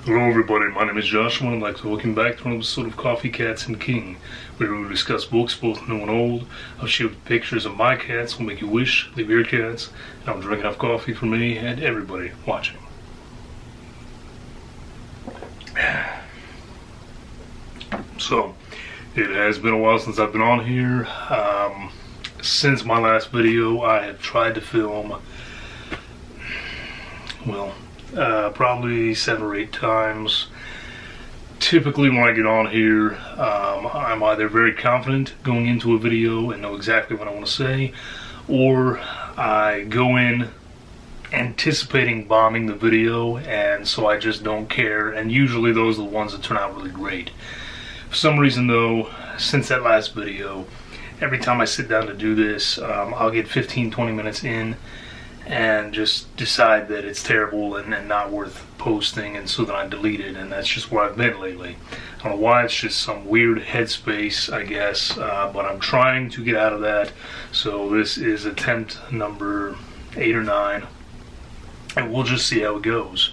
Hello everybody, my name is Joshua and I'd like to welcome back to another episode of Coffee, Cats, and King, where we will discuss books both new and old. I'll share pictures of my cats will make you wish they were your cats, and I'm drinking enough coffee for me and everybody watching. So, it has been a while since I've been on here. Since my last video, I have tried to film, probably 7 or 8 times. Typically when I get on here, I'm either very confident going into a video and know exactly what I want to say, or I go in anticipating bombing the video, and so I just don't care, and usually those are the ones that turn out really great. For some reason though, since that last video, every time I sit down to do this, I'll get 15-20 minutes in and just decide that it's terrible and not worth posting, and so then I delete it, and that's just where I've been lately. I don't know why, it's just some weird headspace, I guess, but I'm trying to get out of that. So this is attempt number 8 or 9, and we'll just see how it goes.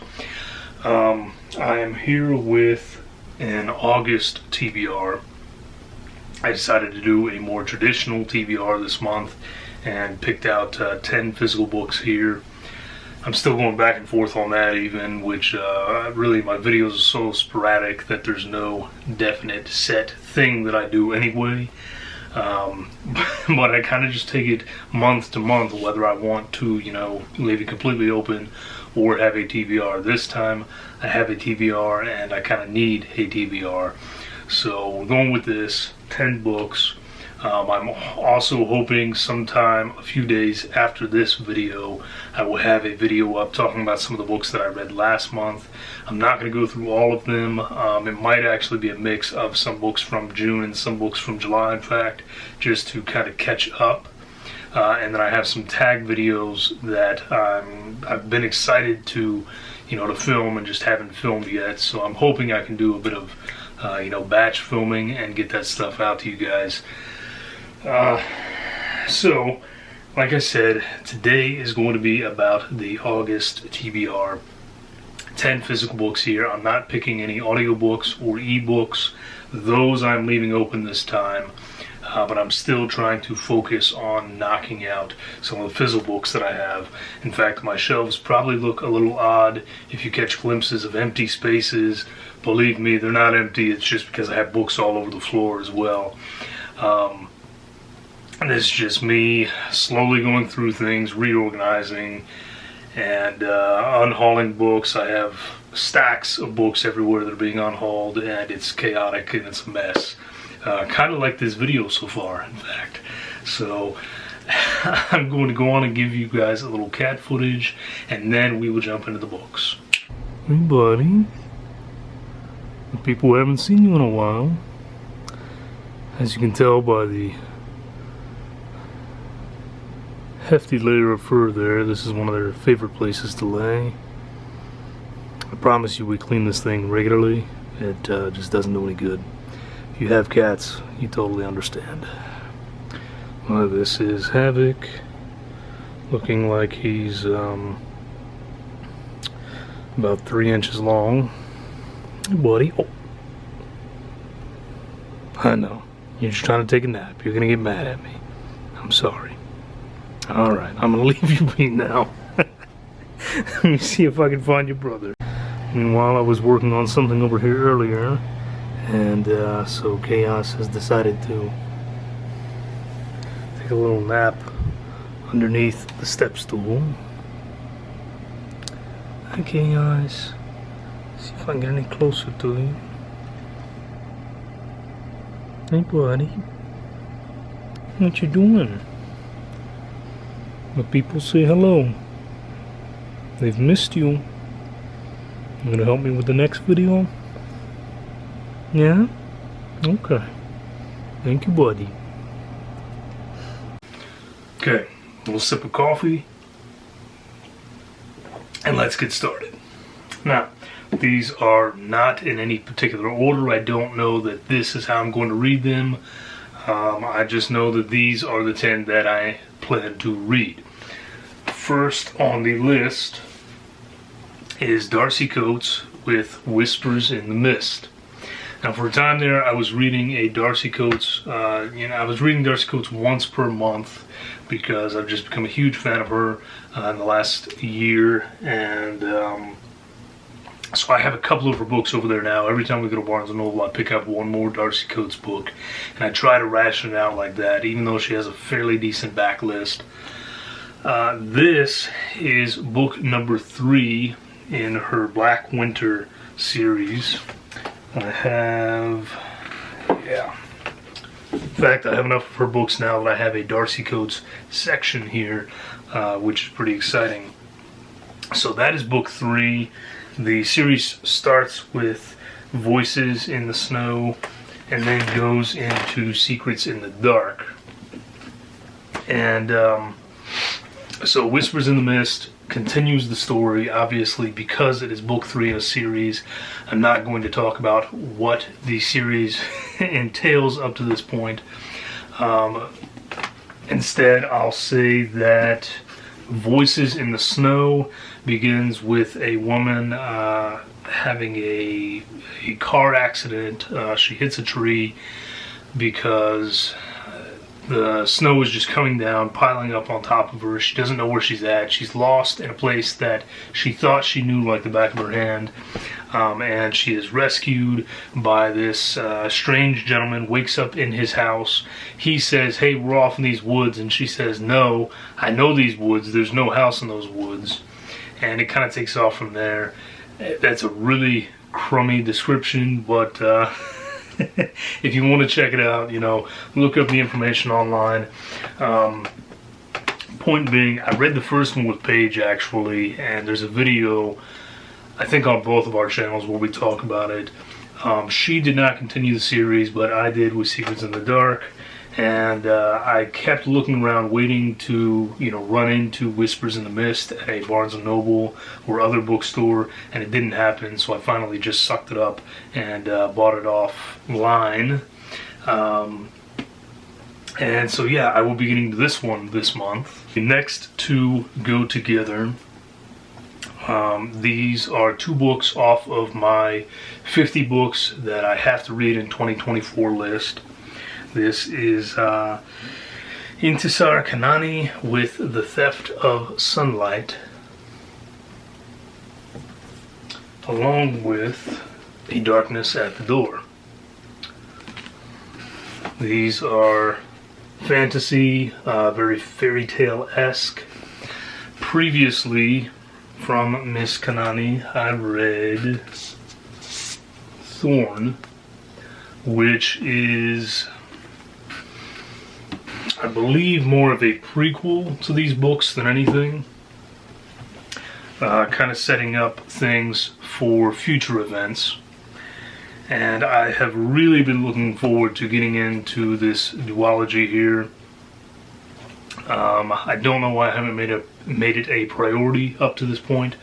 I am here with an August TBR. I decided to do a more traditional TBR this month and picked out 10 physical books here. I'm still going back and forth on that even, which really my videos are so sporadic that there's no definite set thing that I do anyway. But I kind of just take it month to month whether I want to, leave it completely open or have a TBR. This time I have a TBR and I kind of need a TBR. So we're going with this, 10 books. I'm also hoping sometime a few days after this video I will have a video up talking about some of the books that I read last month. I'm not going to go through all of them. It might actually be a mix of some books from June and some books from July, in fact, just to kind of catch up. And then I have some tag videos that I've been excited to film and just haven't filmed yet. So I'm hoping I can do a bit of batch filming and get that stuff out to you guys. So, like I said, today is going to be about the August TBR. 10 physical books here. I'm not picking any audiobooks or ebooks. Those I'm leaving open this time. But I'm still trying to focus on knocking out some of the physical books that I have. In fact, my shelves probably look a little odd if you catch glimpses of empty spaces. Believe me, they're not empty. It's just because I have books all over the floor as well. And this is just me slowly going through things, reorganizing, and unhauling books. I have stacks of books everywhere that are being unhauled, and it's chaotic and it's a mess. Kind of like this video so far, in fact. So I'm going to go on and give you guys a little cat footage, and then we will jump into the books. Hey buddy, people who haven't seen you in a while. As you can tell by the hefty layer of fur there, this is one of their favorite places to lay. I promise you we clean this thing regularly. It just doesn't do any good. If you have cats, you totally understand. Well, this is Havoc, looking like he's about 3 inches long. Hey buddy. Oh. I know, you're just trying to take a nap. You're gonna get mad at me. I'm sorry. Alright, I'm gonna leave you be now. Let me see if I can find your brother. Meanwhile, I was working on something over here earlier, and so Chaos has decided to take a little nap underneath the step stool. Hi Chaos. See if I can get any closer to you. Hey buddy. What you doing? The people say hello. They've missed you. You gonna help me with the next video? Yeah? Okay. Thank you, buddy. Okay, a little sip of coffee. And let's get started. Now, these are not in any particular order. I don't know that this is how I'm going to read them. I just know that these are the 10 that I plan to read. First on the list is Darcy Coates' with Whispers in the Mist. Now, for a time there, I was reading a Darcy Coates. I was reading Darcy Coates once per month because I've just become a huge fan of her in the last year, and so I have a couple of her books over there now. Every time we go to Barnes & Noble, I pick up one more Darcy Coates book, and I try to ration it out like that, even though she has a fairly decent backlist. This is book number 3 in her Black Winter series. I have, in fact, I have enough of her books now that I have a Darcy Coates section here, which is pretty exciting. So that is book 3. The series starts with Voices in the Snow and then goes into Secrets in the Dark. And so Whispers in the Mist continues the story. Obviously, because it is book 3 in a series, I'm not going to talk about what the series entails up to this point. Instead, I'll say that Voices in the Snow begins with a woman having a car accident. She hits a tree because the snow is just coming down, piling up on top of her. She doesn't know where she's at. She's lost in a place that she thought she knew like the back of her hand. And she is rescued by this strange gentleman, wakes up in his house. He says, "Hey, we're off in these woods." And she says, "No, I know these woods. There's no house in those woods." And it kind of takes off from there. That's a really crummy description, but if you want to check it out, look up the information online. Point being, I read the first one with Paige actually, and there's a video, I think on both of our channels, where we talk about it. She did not continue the series, but I did with Secrets in the Dark, and I kept looking around waiting to run into Whispers in the Mist at a Barnes & Noble or other bookstore, and it didn't happen, so I finally just sucked it up and bought it offline. And so yeah, I will be getting to this one this month. The next two go together. These are 2 books off of my 50 books that I have to read in 2024 list. This is Inar Kanani with The Theft of Sunlight, along with A Darkness at the Door. These are fantasy, very fairy tale-esque. Previously, from Miss Kanani, I read Thorn, which is, I believe, more of a prequel to these books than anything. Kind of setting up things for future events. And I have really been looking forward to getting into this duology here. I don't know why I haven't made it a priority up to this point,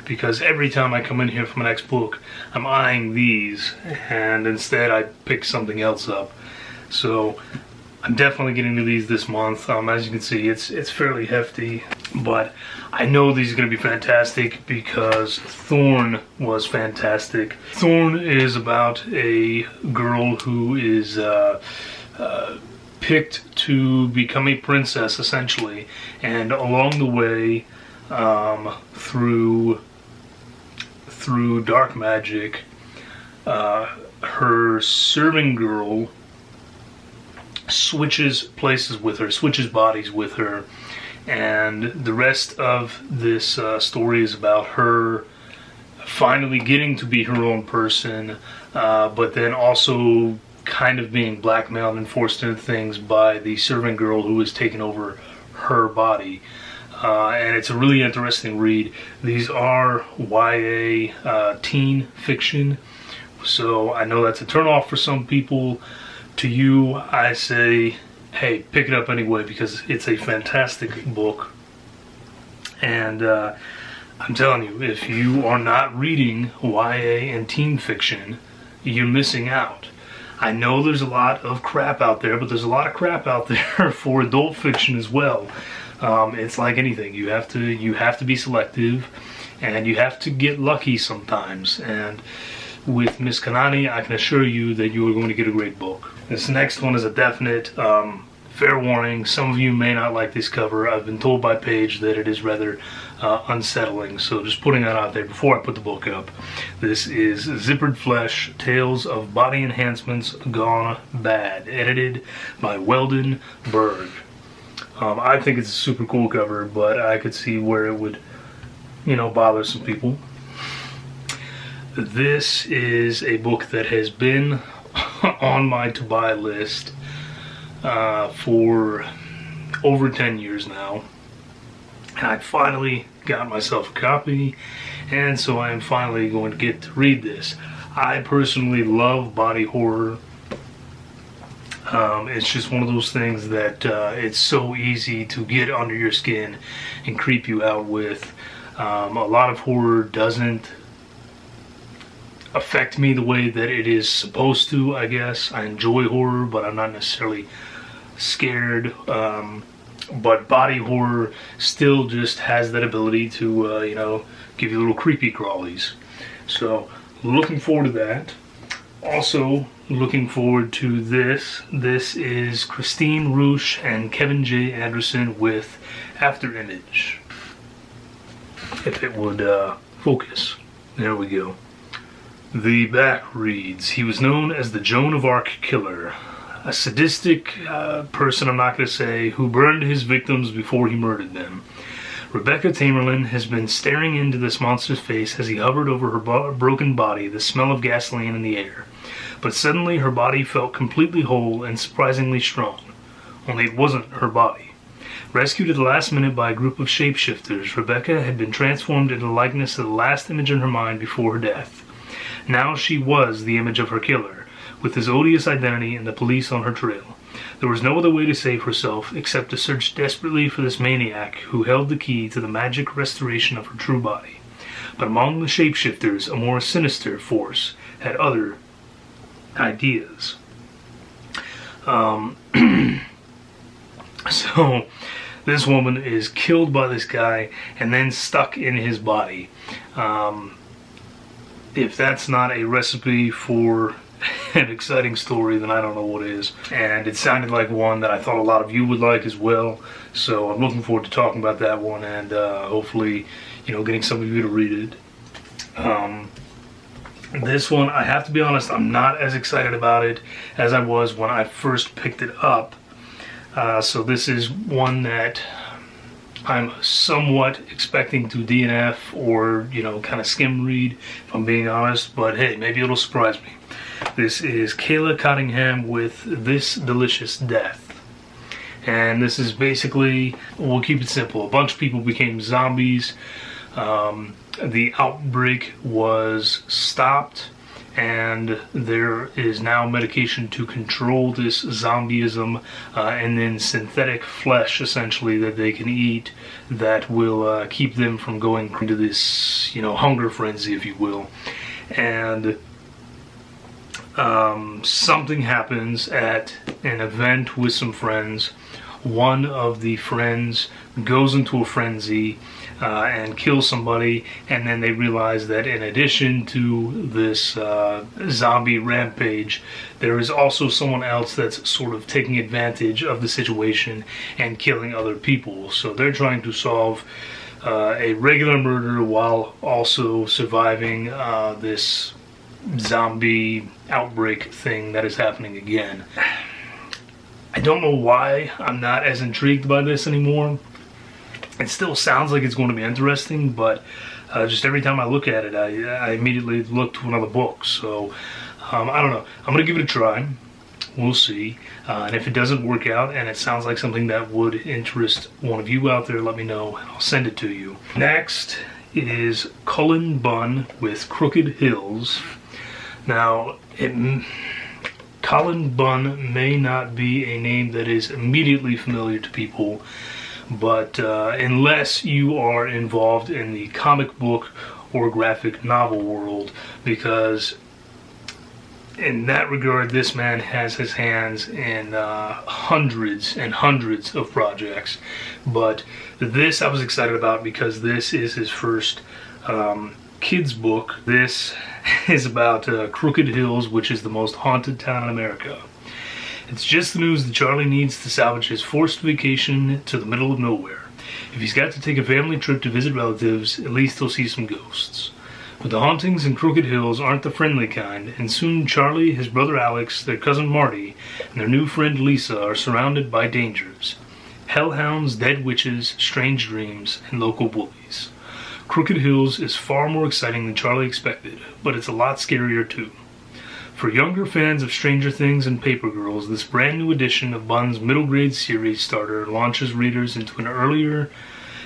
because every time I come in here for my next book, I'm eyeing these, and instead I pick something else up. So I'm definitely getting to these this month. As you can see, it's fairly hefty, but I know these are going to be fantastic because Thorn was fantastic. Thorn is about a girl who is picked to become a princess, essentially, and along the way, through dark magic, her serving girl switches places with her, switches bodies with her, and the rest of this story is about her finally getting to be her own person, but then also kind of being blackmailed and forced into things by the servant girl who has taken over her body. And it's a really interesting read. These are YA teen fiction, so I know that's a turnoff for some people. To you, I say, hey, pick it up anyway, because it's a fantastic book. And I'm telling you, if you are not reading YA and teen fiction, you're missing out. I know there's a lot of crap out there, but there's a lot of crap out there for adult fiction as well. It's like anything. You have to be selective, and you have to get lucky sometimes. And with Miss Kanani, I can assure you that you are going to get a great book. This next one is a definite fair warning. Some of you may not like this cover. I've been told by Paige that it is rather unsettling, so just putting that out there before I put the book up. This is Zippered Flesh, Tales of Body Enhancements Gone Bad, edited by Weldon Berg. I think it's a super cool cover, but I could see where it would, bother some people. This is a book that has been on my to-buy list for over 10 years now. And I finally got myself a copy, and so I am finally going to get to read this. I personally love body horror. It's just one of those things that it's so easy to get under your skin and creep you out with. A lot of horror doesn't affect me the way that it is supposed to, I guess. I enjoy horror, but I'm not necessarily scared. But body horror still just has that ability to, give you little creepy crawlies. So, looking forward to that. Also, looking forward to this. This is Christine Roosh and Kevin J. Anderson with After Image. If it would focus. There we go. The back reads, he was known as the Joan of Arc killer. A sadistic person, I'm not going to say, who burned his victims before he murdered them. Rebecca Tamerlan has been staring into this monster's face as he hovered over her broken body, the smell of gasoline in the air. But suddenly her body felt completely whole and surprisingly strong. Only it wasn't her body. Rescued at the last minute by a group of shapeshifters, Rebecca had been transformed into the likeness of the last image in her mind before her death. Now she was the image of her killer, with his odious identity and the police on her trail. There was no other way to save herself except to search desperately for this maniac who held the key to the magic restoration of her true body. But among the shapeshifters, a more sinister force had other ideas. So, this woman is killed by this guy and then stuck in his body. If that's not a recipe for an exciting story, then I don't know what is. And it sounded like one that I thought a lot of you would like as well. So I'm looking forward to talking about that one and hopefully, getting some of you to read it. This one, I have to be honest, I'm not as excited about it as I was when I first picked it up. So this is one that I'm somewhat expecting to DNF or, kind of skim read, if I'm being honest. But hey, maybe it'll surprise me. This is Kayla Cottingham with This Delicious Death. And this is basically, we'll keep it simple. A bunch of people became zombies. The outbreak was stopped. And there is now medication to control this zombieism, and then synthetic flesh, essentially, that they can eat that will keep them from going into this, hunger frenzy, if you will. And something happens at an event with some friends. One of the friends goes into a frenzy and kills somebody, and then they realize that in addition to this zombie rampage, there is also someone else that's sort of taking advantage of the situation and killing other people. So they're trying to solve a regular murder while also surviving this zombie outbreak thing that is happening again. I don't know why I'm not as intrigued by this anymore. It still sounds like it's going to be interesting, but just every time I look at it, I immediately look to another book. So, I don't know. I'm going to give it a try. We'll see. And if it doesn't work out and it sounds like something that would interest one of you out there, let me know and I'll send it to you. Next is Cullen Bunn with Crooked Hills. Now, Cullen Bunn may not be a name that is immediately familiar to people, but unless you are involved in the comic book or graphic novel world, because in that regard, this man has his hands in hundreds and hundreds of projects. But this I was excited about because this is his first kids book. This is about Crooked Hills, which is the most haunted town in America. It's just the news that Charlie needs to salvage his forced vacation to the middle of nowhere. If he's got to take a family trip to visit relatives, at least he'll see some ghosts. But the hauntings in Crooked Hills aren't the friendly kind, and soon Charlie, his brother Alex, their cousin Marty, and their new friend Lisa are surrounded by dangers. Hellhounds, dead witches, strange dreams, and local bullies. Crooked Hills is far more exciting than Charlie expected, but it's a lot scarier too. For younger fans of Stranger Things and Paper Girls, this brand new edition of Bun's middle grade series starter launches readers into an earlier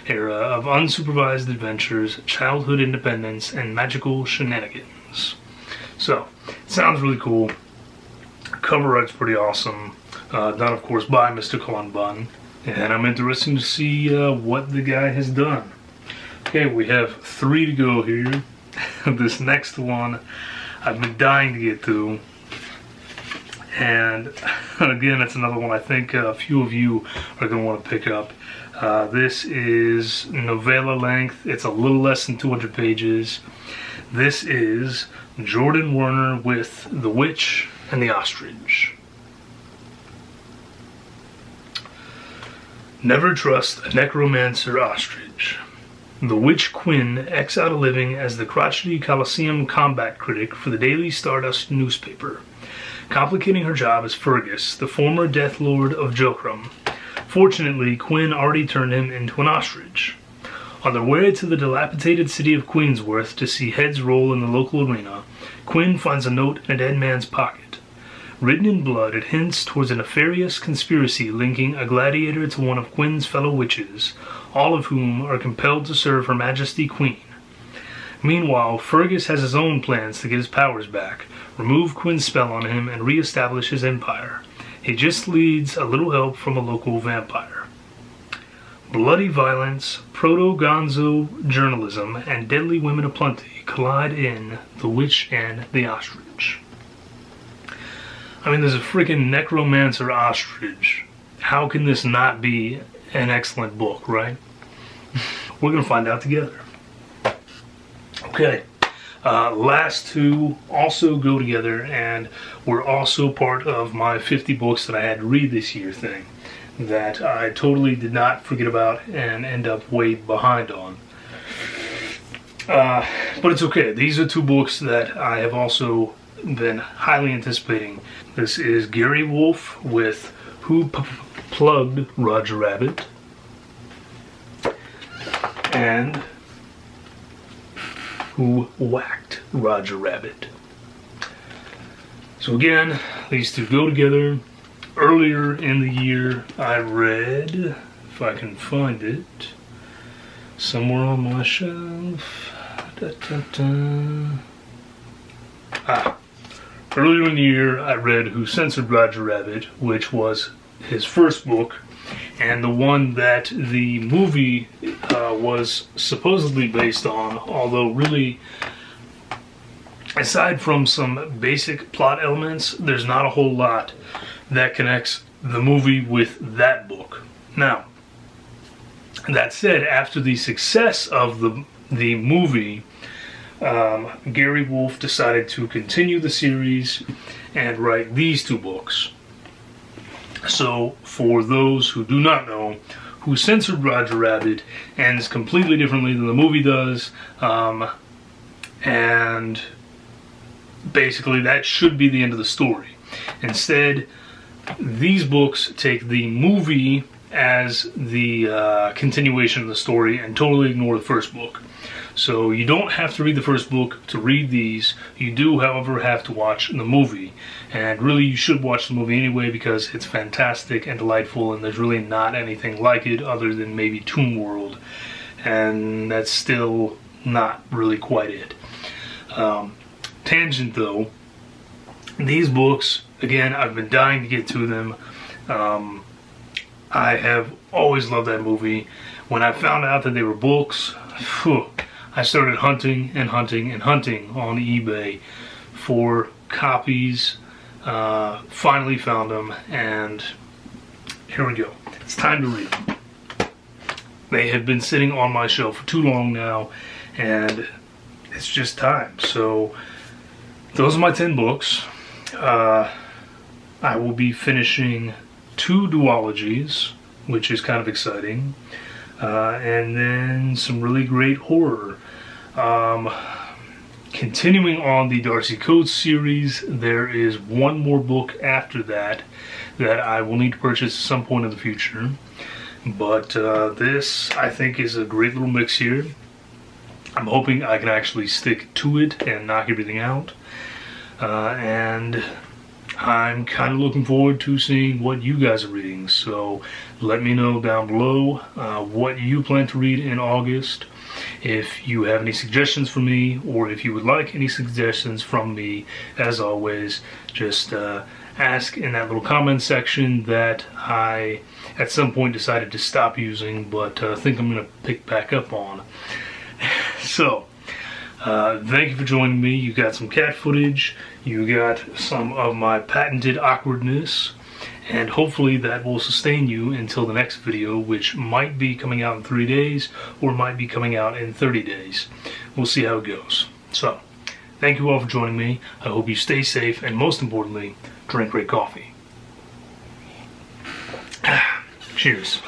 era of unsupervised adventures, childhood independence, and magical shenanigans. So, it sounds really cool. Cover art's pretty awesome. Done, of course, by Mr. Cullen Bunn. And I'm interested to see what the guy has done. Okay, we have 3 to go here. This next one I've been dying to get to, and again, it's another one I think a few of you are going to want to pick up. This is novella length. It's a little less than 200 pages. This is Jordan Werner with The Witch and the Ostrich. Never trust a necromancer ostrich. The witch Quinn ekes out a living as the crotchety Coliseum combat critic for the Daily Stardust newspaper. Complicating her job is Fergus, the former Death Lord of Jokram. Fortunately, Quinn already turned him into an ostrich. On their way to the dilapidated city of Queensworth to see heads roll in the local arena, Quinn finds a note in a dead man's pocket. Written in blood, it hints towards a nefarious conspiracy linking a gladiator to one of Quinn's fellow witches, all of whom are compelled to serve Her Majesty Queen. Meanwhile, Fergus has his own plans to get his powers back, remove Quinn's spell on him, and re-establish his empire. He just needs a little help from a local vampire. Bloody violence, proto-gonzo journalism, and deadly women aplenty collide in The Witch and the Ostrich. I mean, there's a freaking necromancer ostrich. How can this not be an excellent book, right? We're going to find out together. Okay. Last 2 also go together, and were also part of my 50 books that I had to read this year thing that I totally did not forget about and end up way behind on. But it's okay. These are 2 books that I have also been highly anticipating. This is Gary Wolfe with Who Plugged Roger Rabbit, and Who Whacked Roger Rabbit. So again, these 2 go together. Earlier in the year I read, if I can find it, somewhere on my shelf. Earlier in the year, I read Who Censored Roger Rabbit, which was his first book, and the one that the movie was supposedly based on, although really, aside from some basic plot elements, there's not a whole lot that connects the movie with that book. Now, that said, after the success of the movie, Gary Wolfe decided to continue the series and write these 2 books. So, for those who do not know, Who Censored Roger Rabbit ends completely differently than the movie does, and basically that should be the end of the story. Instead, these books take the movie as the continuation of the story and totally ignore the first book. So you don't have to read the first book to read these. You do, however, have to watch the movie. And really, you should watch the movie anyway because it's fantastic and delightful, and there's really not anything like it other than maybe Toon World. And that's still not really quite it. Tangent though, these books, again, I've been dying to get to them. I have always loved that movie. When I found out that they were books, I started hunting and hunting and hunting on eBay for copies. Finally found them, and here we go. It's time to read them. They have been sitting on my shelf for too long now, and it's just time. So those are my 10 books. I will be finishing 2 duologies, which is kind of exciting, and then some really great horror. Continuing on the Darcy Coates series, there is one more book after that that I will need to purchase at some point in the future. But this, I think, is a great little mix here. I'm hoping I can actually stick to it and knock everything out. And I'm kind of looking forward to seeing what you guys are reading. So let me know down below what you plan to read in August. If you have any suggestions for me, or if you would like any suggestions from me, as always, just ask in that little comment section that I at some point decided to stop using, but think I'm going to pick back up on. So, thank you for joining me. You got some cat footage, you got some of my patented awkwardness, and hopefully that will sustain you until the next video, which might be coming out in 3 days, or might be coming out in 30 days. We'll see how it goes. So, thank you all for joining me. I hope you stay safe, and most importantly, drink great coffee. Cheers.